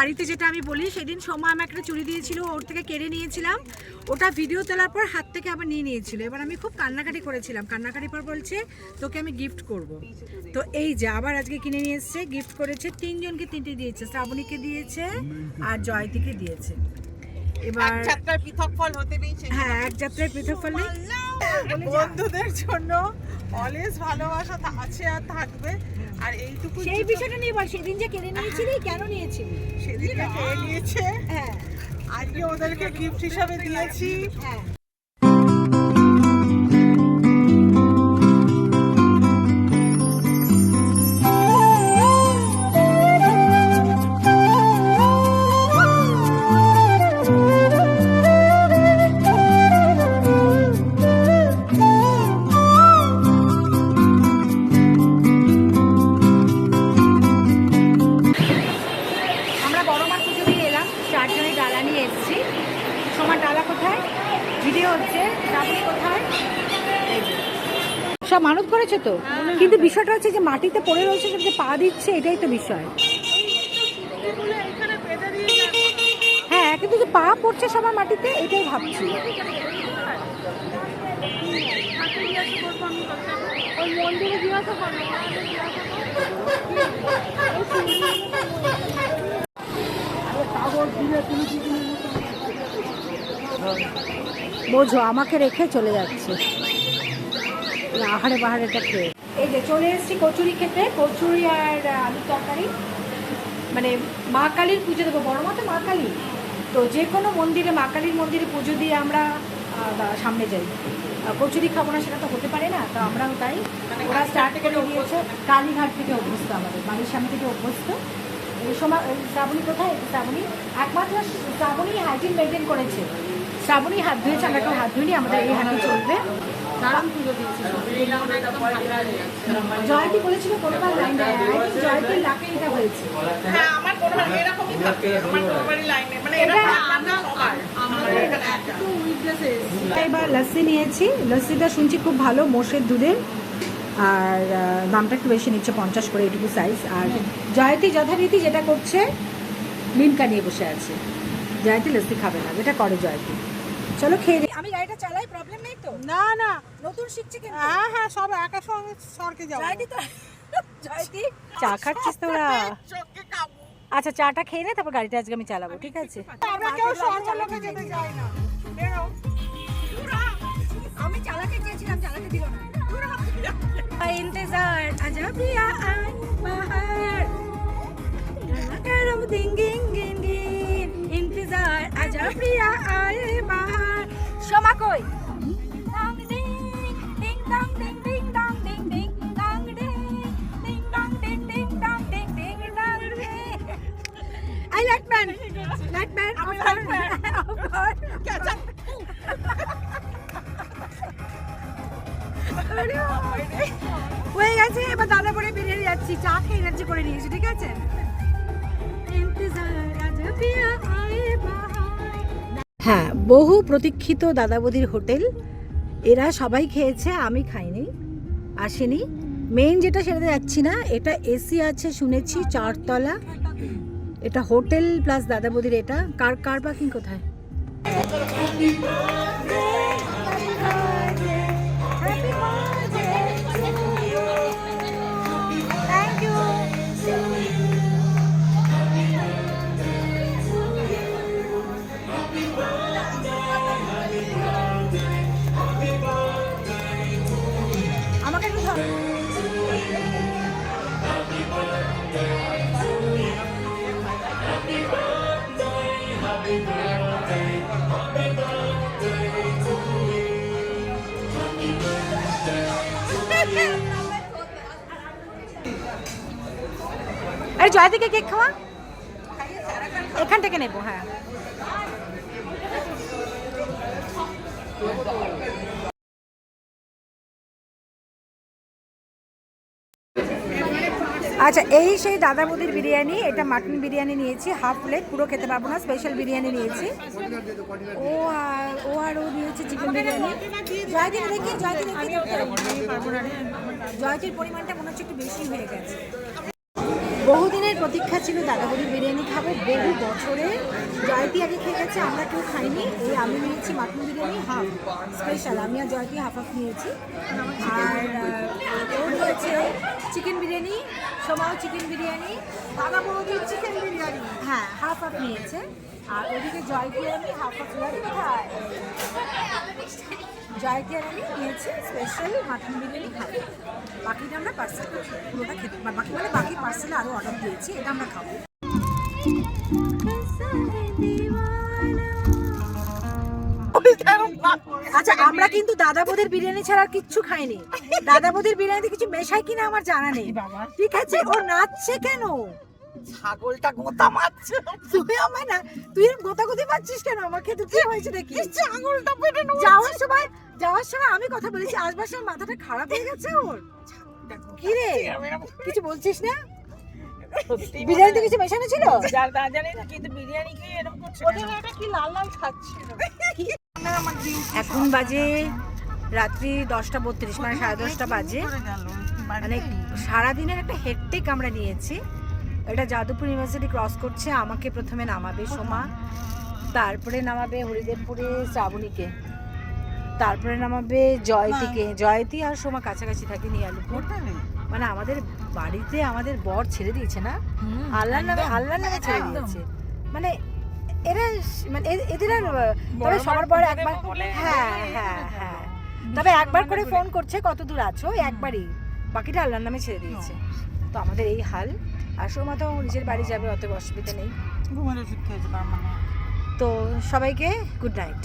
বাড়িতে যেটা আমি বলি, সেদিন সোমা আমাকে একটা চুড়ি দিয়েছিল, ওর থেকে কেড়ে নিয়েছিলাম। ওটা ভিডিও তোলার পর হাত থেকে আবার নিয়ে নিয়েছিল। এবার আমি খুব কান্নাকাটি করেছিলাম, কান্নাকাটি পর বলছে তোকে আমি গিফট করব। তো এই যে আবার আজকে কিনে নিয়ে এসছে, গিফট করেছে। 3 জনকে 3টে দিয়েছে, শ্রাবণীকে দিয়েছে আর জয়তীকে দিয়েছে। এবার এক যাত্রার পৃথক ফল হতে নেই। হ্যাঁ, এক যাত্রায় পৃথক ফল নেই। বন্ধুদের জন্য অলওয়েজ ভালোবাসা আছে আর থাকবে। আর এইটুকু সেই বিষয়টা নিয়ে বল, সেদিন যে কিনে নিয়েছিলি, কেন নিয়েছিলি? সেদিন খেয়ে নিয়েছে, হ্যাঁ, আজকে ওদেরকে গিফট হিসাবে দিয়েছি। হ্যাঁ। সব মানত করেছে তো, কিন্তু বিষয়টা হচ্ছে যে মাটিতে পড়ে রয়েছে, যে পা দিচ্ছে, এটাই তো বিষয়। হ্যাঁ, কিন্তু যে পা পড়ছে সবার মাটিতে, এটাই ভাবছি। বোঝো, আমাকে রেখে চলে যাচ্ছে আহারে বাহারেটা খেয়ে। এই যে চলে এসেছি কচুরি খেতে, কচুরি আর আলুর তরকারি। মানে মা কালীর পুজো দেবো, বড় মাতে মা কালী তো, যে কোনো মন্দিরে, মা কালীর মন্দিরে পুজো দিয়ে আমরা সামনে যাই। কচুরি খাবো না সেটা তো হতে পারে না, তো আমরাও তাই। ওরা স্টার্ট করে দিয়েছে, কালীঘাট থেকে অভ্যস্ত, আমাদের বাড়ির সামনে থেকে অভ্যস্ত। এই সময় শ্রাবণী কোথায়? শ্রাবণী একমাত্র শ্রাবণী হাইজিন মেনটেন করেছে। শ্রাবণী হাত ধুয়েছে, আমরা কেউ হাত ধুইনি, আমাদের এই হাতে চলবে। জয়তী বলেছিল কোনোবার লাইন দেয়, জয়তীর লাকে এটা হয়েছে। এবার লস্যি নিয়েছি, লস্যিটা শুনছি খুব ভালো, মোষের দুধের, আর দামটা একটু বেশি নিচ্ছে, 50 করে এটুকু সাইজ। আর জয়তী যথারীতি যেটা করছে, লিমকা নিয়ে বসে আছে। জয়তী লস্যি খাবে না, যেটা করে জয়তী। চলো খেয়ে দিই। আমি গাড়িটা চালাই, প্রবলেম নেই তো? না না, নতুন শিখছি কিন্তু। হ্যাঁ হ্যাঁ, সব একা সঙ্গে সরকে যাও। জয়তী চা খাচ্ছিস তোরা? আচ্ছা, চাটা খেয়ে নে, তারপর গাড়িটা আজকে আমি চালাবো, ঠিক আছে? আমরা কেউ সরকে যেতে চাই না। বেরো। আমি চালাতে চেয়েছিলাম, চালাতে দিল না। इंतजार आजा पिया आए बाहर करब दिंग दिंग दिंग दिंग इंतजार आजा पिया आए बाहर शोमा कोई dong ding ding dong ding ding dong ding ding dong ding ding dong ding ding dong ding ding dong ding I like man of course catch up হয়ে গেছে। এবার দাদা করে বেরিয়ে যাচ্ছি, চা খেয়ে এনার্জি করে নিয়েছি, ঠিক আছে? হ্যাঁ, বহু প্রতীক্ষিত দাদা বৌদির হোটেল। এরা সবাই খেয়েছে, আমি খাইনি, আসেনি। মেইন যেটা সেটাতে যাচ্ছি না, এটা এসি আছে শুনেছি, 4 তলা। এটা হোটেল প্লাস দাদা বৌদির। এটা কার পার্কিং কোথায়? আরে জয়দিকে কেক খাওয়া, এখান থেকে নেবো। হ্যাঁ, আচ্ছা, এই সেই দাদা বৌদির বিরিয়ানি। এটা মাটন বিরিয়ানি নিয়েছি, হাফ প্লেট, পুরো খেতে পারবো না, স্পেশাল বিরিয়ানি নিয়েছি। ও নিয়েছে চিকেন বিরিয়ানি। জয়দিকে দেখি, জয়তির পরিমাণটা মনে হচ্ছে একটু বেশি হয়ে গেছে। বহুদিনের প্রতীক্ষা ছিল দাদা বৌদির বিরিয়ানি খাবো বহু বছরে। জয়তী আগে খেয়ে গেছে, আমরা কেউ খাইনি। এই আমি নিয়েছি মাটন বিরিয়ানি হাফ স্পেশাল, আমি আর জয়তী হাফ হাফ নিয়েছি। আর ও নিয়েছে চিকেন বিরিয়ানি, সোমাও চিকেন বিরিয়ানি, দাদা বৌদির চিকেন বিরিয়ানি। হ্যাঁ হাফ হাফ নিয়েছে। আর ওদিকে জয়তী আর আমি হাফ হাফ কোথায় জয়তী আর আমি নিয়েছি স্পেশাল মাটন বিরিয়ানি খাবো। বাকিটা আমরা পার্সেল পুরোটা খেতে, বাকি মানে বাকি পার্সেলে আরও অর্ডার দিয়েছি, এটা আমরা খাবো। আচ্ছা আমরা কিন্তু দাদা বৌদির বিরিয়ানি ছাড়া আর কিচ্ছু খাইনি। দাদা বৌদির বিরিয়ানিতে কিছু মেশাই কিনা আমার জানা নেই। বাবা। ঠিক আছে, ও নাচছে কেন? ছাগলটা গোতা মারছে। তুই আমায় না, তুই গোতাগুতি পাচ্ছিস কেন? আমার খেতে কি হয়েছে দেখি। ছাগলটা পেটে যাওয়ার সময় আমি কথা বলেছি, আসবার সময় মাথাটা খারাপ হয়ে গেছে ওর। কি রে কিছু বলছিস না? বিরিয়ানিতে কিছু মেশানো ছিল? জানি না, কিন্তু বিরিয়ানি খেয়ে এরকম করছে। ওদের এটা কি লাল লাল খাচ্ছিল। এখন বাজে রাত্রি 10:32, মানে 10:30 বাজে। মানে সারাদিনের একটা হেডটেক আমরা নিয়েছি। এটা যাদবপুর ইউনিভার্সিটি ক্রস করছে, আমাকে প্রথমে নামাবে সোমা, তারপরে নামাবে হরিদেবপুরে শ্রাবণীকে, তারপরে নামাবে জয়তীকে। জয়তী আর সোমা কাছাকাছি থাকে নিয়ালিপুর। মানে আমাদের বাড়িতে আমাদের বর ছেড়ে দিয়েছে না, আল্লাহর নামে ছেড়ে দিয়েছে। মানে এরা মানে এদের আর তবে সবার পর একবার, হ্যাঁ হ্যাঁ হ্যাঁ, তবে একবার করে ফোন করছে কত দূর আছো, একবারই, বাকিটা আল্লাহর নামে ছেড়ে দিয়েছে। তো আমাদের এই হাল। আর সোমা তো নিজের বাড়ি যাবে, অত অসুবিধা নেই। ঘুমের ওষুধ খেয়েছে তার মানে। তো সবাইকে গুড নাইট।